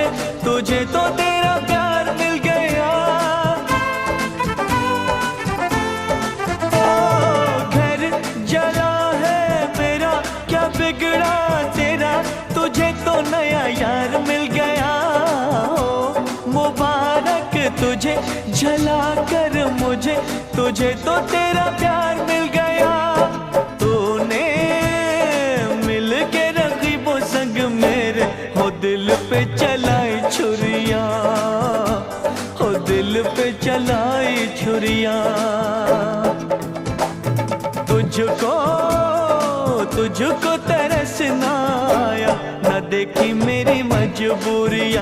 मुझे, तुझे तो तेरा प्यार मिल गया। ओ घर जला है मेरा, क्या बिगड़ा तेरा, तुझे तो नया यार मिल गया। ओ मुबारक तुझे जला कर मुझे, तुझे तो तेरा प्यार मिल गया। तूने मिल के रकीबों संग मेरे हो दिल पे चलाई छुरियां, हो दिल पे चलाई छुरियां। तुझको तुझको तरस ना आया, न देखी मेरी मजबूरियां।